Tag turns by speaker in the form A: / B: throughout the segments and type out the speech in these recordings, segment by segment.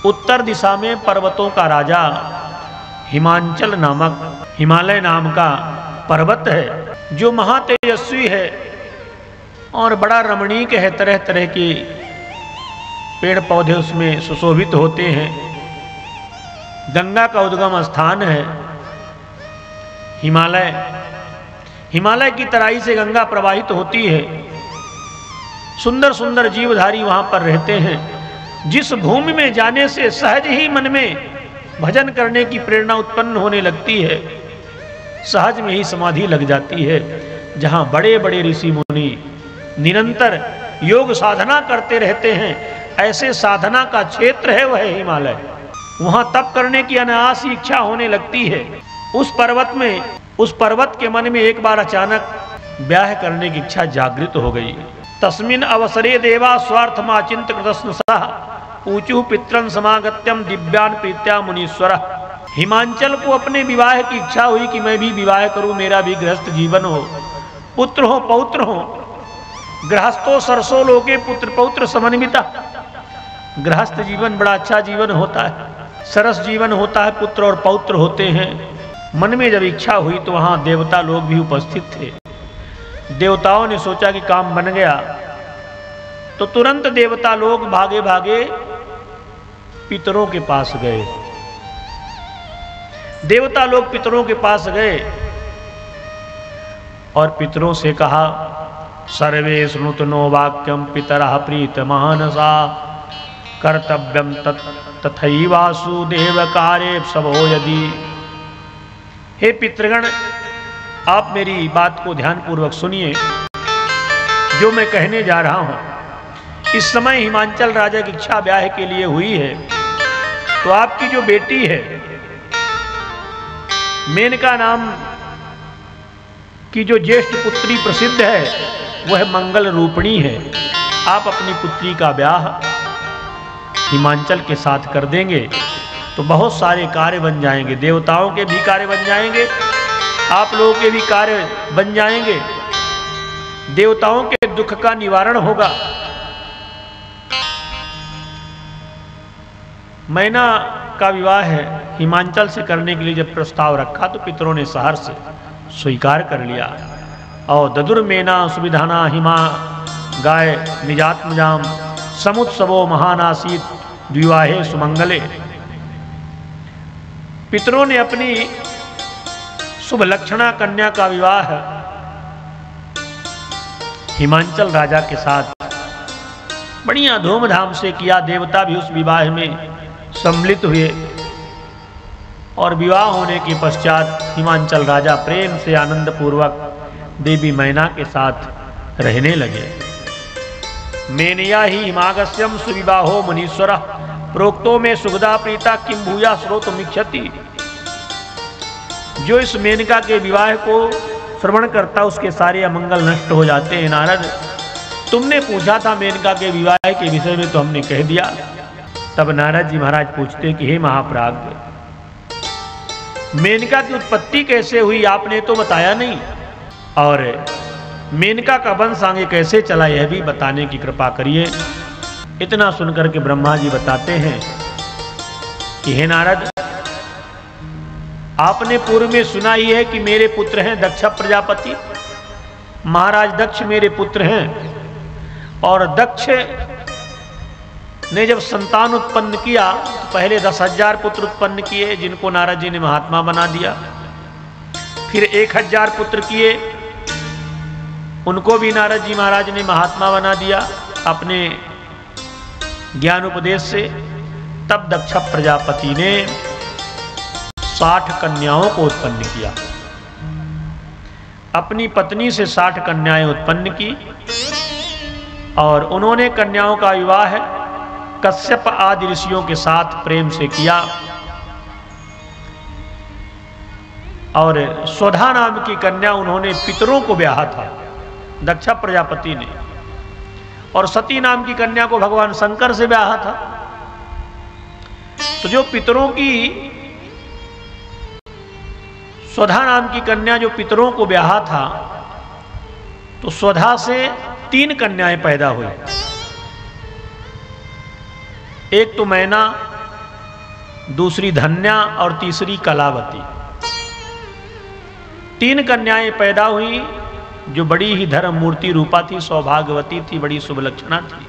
A: उत्तर दिशा में पर्वतों का राजा हिमांचल नामक हिमालय नाम का पर्वत है, जो महातेजस्वी है और बड़ा रमणीक है। तरह तरह के पेड़ पौधे उसमें सुशोभित होते हैं। गंगा का उद्गम स्थान है हिमालय। हिमालय की तराई से गंगा प्रवाहित होती है। सुंदर सुंदर जीवधारी वहां पर रहते हैं। जिस भूमि में जाने से सहज ही मन में भजन करने की प्रेरणा उत्पन्न होने लगती है, सहज में ही समाधि लग जाती है। जहां बड़े बड़े ऋषि मुनि निरंतर योग साधना करते रहते हैं, ऐसे साधना का क्षेत्र है वह हिमालय। वहां तप करने की अनायास इच्छा होने लगती है। उस पर्वत के मन में एक बार अचानक ब्याह करने की इच्छा जागृत हो गई। तस्मिन अवसरे देवा स्वार्थमाचिंत कृतस्नुषः ऊचु पितरन समागत्यम दिव्यान प्रीत्या मुनीश्वर। हिमांचल को अपने विवाह की इच्छा हुई कि मैं भी विवाह करूं, मेरा भी गृहस्थ जीवन हो, पुत्र हो पौत्र हो। गृहस्थो सरसो लोके पुत्र पौत्र समन्विता। गृहस्थ जीवन बड़ा अच्छा जीवन होता है, सरस जीवन होता है, पुत्र और पौत्र होते हैं। मन में जब इच्छा हुई तो वहां देवता लोग भी उपस्थित थे। देवताओं ने सोचा कि काम बन गया, तो तुरंत देवता लोग भागे भागे पितरों के पास गए। देवता लोग पितरों के पास गए और पितरों से कहा, सर्वे श्रुतनो वाक्यम पितरः प्रीतमानसा कर्तव्यम तथैवासुदेव कार्ये सबो यदि। हे पितृगण, आप मेरी बात को ध्यान पूर्वक सुनिए। जो मैं कहने जा रहा हूं, इस समय हिमांचल राजा की इच्छा ब्याह के लिए हुई है, तो आपकी जो बेटी है मेनका नाम की जो ज्येष्ठ पुत्री प्रसिद्ध है, वह मंगल रूपिणी है। आप अपनी पुत्री का ब्याह हिमांचल के साथ कर देंगे तो बहुत सारे कार्य बन जाएंगे। देवताओं के भी कार्य बन जाएंगे, आप लोगों के भी कार्य बन जाएंगे। देवताओं के दुख का निवारण होगा। मैना का विवाह है हिमांचल से करने के लिए जब प्रस्ताव रखा तो पितरों ने सहर्ष स्वीकार कर लिया। और ददुर मेना सुविधाना हिमा गाय निजात्मजाम समुत्सवो महानासीत द्विवाहे सुमंगले। पितरों ने अपनी शुभ लक्षणा कन्या का विवाह हिमांचल राजा के साथ बढ़िया धूमधाम से किया। देवता भी उस विवाह में सम्मिलित हुए और विवाह होने के पश्चात हिमांचल राजा प्रेम से आनंद पूर्वक देवी मैना के साथ रहने लगे। मेनया ही हिमागस्यम सुविवाहो मुनीश्वर प्रोक्तो में सुगदा प्रीता किम भूया श्रोतुमिच्छति। जो इस मेनका के विवाह को श्रवण करता उसके सारे अमंगल नष्ट हो जाते हैं। नारद, तुमने पूछा था मेनका के विवाह के विषय में तो हमने कह दिया। तब नारद जी महाराज पूछते कि हे महाप्राज्ञ, मेनका की उत्पत्ति कैसे हुई आपने तो बताया नहीं, और मेनका का वंश आगे कैसे चला यह भी बताने की कृपा करिए। इतना सुनकर के ब्रह्मा जी बताते हैं कि हे नारद, आपने पूर्व में सुना ही है कि मेरे पुत्र हैं दक्ष प्रजापति। महाराज दक्ष मेरे पुत्र हैं, और दक्ष ने जब संतान उत्पन्न किया तो पहले 10,000 पुत्र उत्पन्न किए, जिनको नारद जी ने महात्मा बना दिया। फिर 1,000 पुत्र किए, उनको भी नारद जी महाराज ने महात्मा बना दिया अपने ज्ञान उपदेश से। तब दक्ष प्रजापति ने 60 कन्याओं को उत्पन्न किया। अपनी पत्नी से 60 कन्याएं उत्पन्न की और उन्होंने कन्याओं का विवाह कश्यप आदि ऋषियों के साथ प्रेम से किया। और स्वधा नाम की कन्या उन्होंने पितरों को ब्याहा था दक्ष प्रजापति ने, और सती नाम की कन्या को भगवान शंकर से ब्याहा था। तो जो पितरों की स्वधा नाम की कन्या जो पितरों को ब्याहा था, तो स्वधा से 3 कन्याएं पैदा हुई। एक तो मैना, दूसरी धन्या और तीसरी कलावती। 3 कन्याएं पैदा हुई जो बड़ी ही धर्म मूर्ति रूपा थी, सौभाग्यवती थी, बड़ी शुभ लक्षणा थी।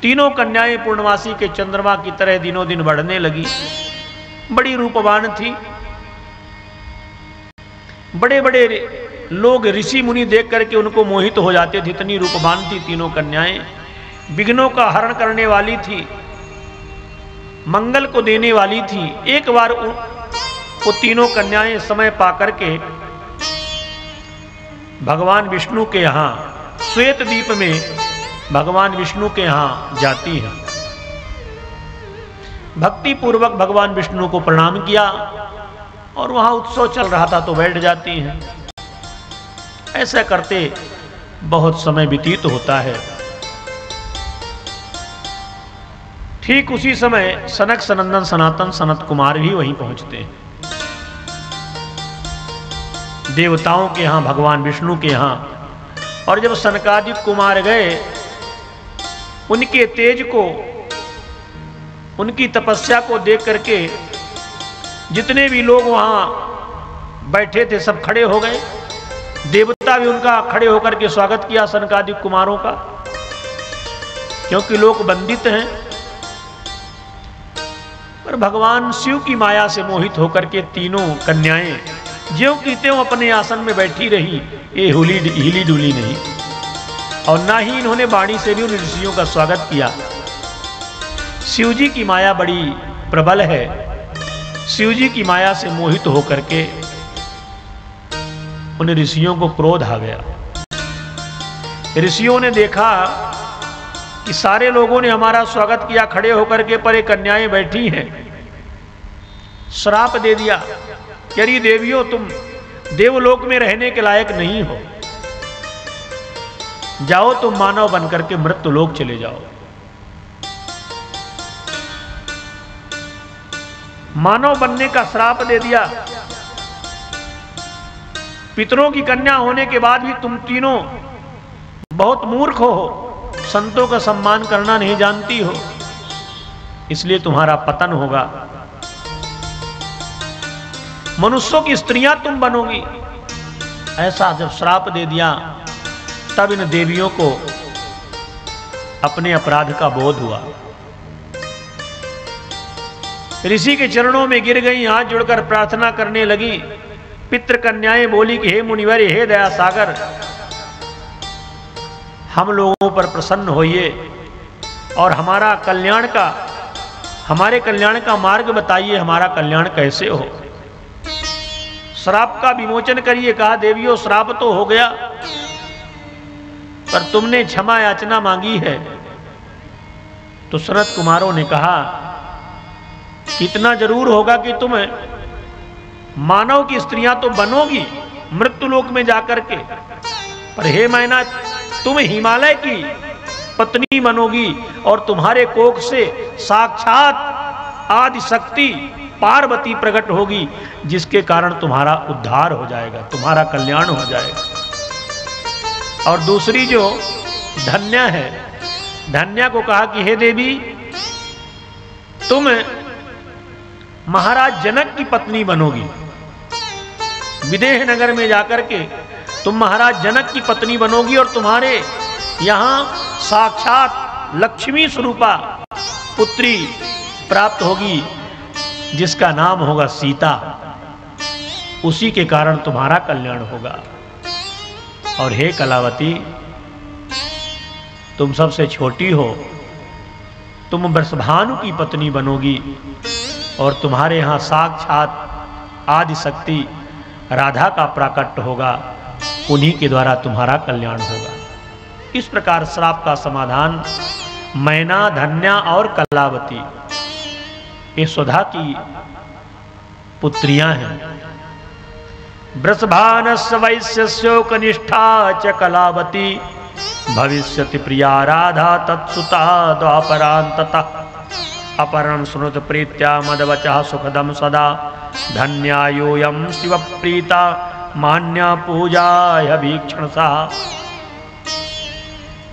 A: तीनों कन्याएं पूर्णमासी के चंद्रमा की तरह दिनों दिन बढ़ने लगी, बड़ी रूपवान थी। बड़े बड़े लोग ऋषि मुनि देख करके उनको मोहित हो जाते थे, इतनी रूपवान थी तीनों कन्याएं। विघ्नों का हरण करने वाली थी, मंगल को देने वाली थी। एक बार वो तीनों कन्याएं समय पाकर के भगवान विष्णु के यहाँ श्वेत द्वीप में भगवान विष्णु के यहाँ जाती हैं। भक्ति पूर्वक भगवान विष्णु को प्रणाम किया और वहां उत्सव चल रहा था तो बैठ जाती हैं। ऐसा करते बहुत समय व्यतीत होता है। ठीक उसी समय सनक सनंदन सनातन सनत कुमार भी वहीं पहुंचते हैं। देवताओं के यहाँ, भगवान विष्णु के यहाँ। और जब सनकादिक कुमार गए, उनके तेज को, उनकी तपस्या को देख करके जितने भी लोग वहां बैठे थे सब खड़े हो गए। देवता भी उनका खड़े होकर के स्वागत किया सनकादिक कुमारों का, क्योंकि लोग वंदित हैं। पर भगवान शिव की माया से मोहित होकर के तीनों कन्याएं ज्यों की त्यों अपने आसन में बैठी रही, ये हिली डुली नहीं। और ना ही इन्होंने वाणी से भी उन ऋषियों का स्वागत किया। शिव जी की माया बड़ी प्रबल है। शिव जी की माया से मोहित होकर के उन ऋषियों को क्रोध आ गया। ऋषियों ने देखा कि सारे लोगों ने हमारा स्वागत किया खड़े होकर के, पर ये कन्याएं बैठी हैं। श्राप दे दिया कि अरे देवियों, तुम देवलोक में रहने के लायक नहीं हो, जाओ तुम मानव बनकर के मृत्युलोक चले जाओ। मानव बनने का श्राप दे दिया। पितरों की कन्या होने के बाद भी तुम तीनों बहुत मूर्ख हो, संतों का सम्मान करना नहीं जानती हो, इसलिए तुम्हारा पतन होगा। मनुष्यों की स्त्रियां तुम बनोगी। ऐसा जब श्राप दे दिया, तब इन देवियों को अपने अपराध का बोध हुआ। ऋषि के चरणों में गिर गई, हाथ जोड़कर प्रार्थना करने लगी। पितृ कन्याएं बोली कि हे मुनिवर, हे दया सागर, हम लोगों पर प्रसन्न होइए और हमारे कल्याण का मार्ग बताइए, हमारा कल्याण कैसे हो। श्राप का विमोचन करिए। कहा देवियों, श्राप तो हो गया, पर तुमने क्षमा याचना मांगी है। तो सनत कुमारों ने कहा कि इतना जरूर होगा कि तुम मानव की स्त्रियां तो बनोगी मृत्युलोक में जाकर के, पर हे मैना, तुम हिमालय की पत्नी बनोगी और तुम्हारे कोख से साक्षात आदि शक्ति पार्वती प्रकट होगी, जिसके कारण तुम्हारा उद्धार हो जाएगा, तुम्हारा कल्याण हो जाएगा। और दूसरी जो धन्या है, धन्या को कहा कि हे देवी, तुम महाराज जनक की पत्नी बनोगी। विदेह नगर में जाकर के तुम महाराज जनक की पत्नी बनोगी और तुम्हारे यहां साक्षात लक्ष्मी स्वरूपा पुत्री प्राप्त होगी, जिसका नाम होगा सीता। उसी के कारण तुम्हारा कल्याण होगा। और हे कलावती, तुम सबसे छोटी हो, तुम वृषभानु की पत्नी बनोगी और तुम्हारे यहां साक्षात आदि शक्ति राधा का प्राकट्य होगा, उन्हीं के द्वारा तुम्हारा कल्याण होगा। इस प्रकार श्राप का समाधान मैना, धन्या और कलावती, ये सुधा की पुत्रियां हैं। वृषभानस्य वैश्यस्यो कनिष्ठा च कलावती, भविष्यति प्रिया राधा तत्सुता द्वापरान्ततः। अपरं श्रुत प्रीत्या मदवचः सुखदं सदा, धन्यायोऽयं शिवप्रीता मान्या पूजाय भीक्षणसा।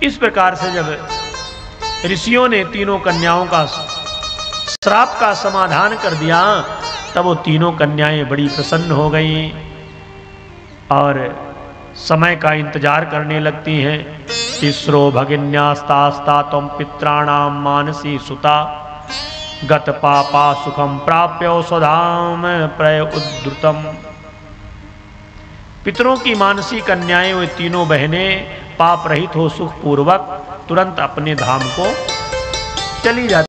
A: इस प्रकार से जब ऋषियों ने तीनों कन्याओं का श्राप का समाधान कर दिया, तब वो तीनों कन्याएं बड़ी प्रसन्न हो गई और समय का इंतजार करने लगती हैं। तिस्रो भगिन्यास्तास्ता तम पित्राणाम मानसी सुता गत पापा सुखम प्राप्यो स्वधाम प्रय उद्धृतम। पितरों की मानसी कन्याएं वे तीनों बहनें पाप रहित हो सुख पूर्वक तुरंत अपने धाम को चली जाती।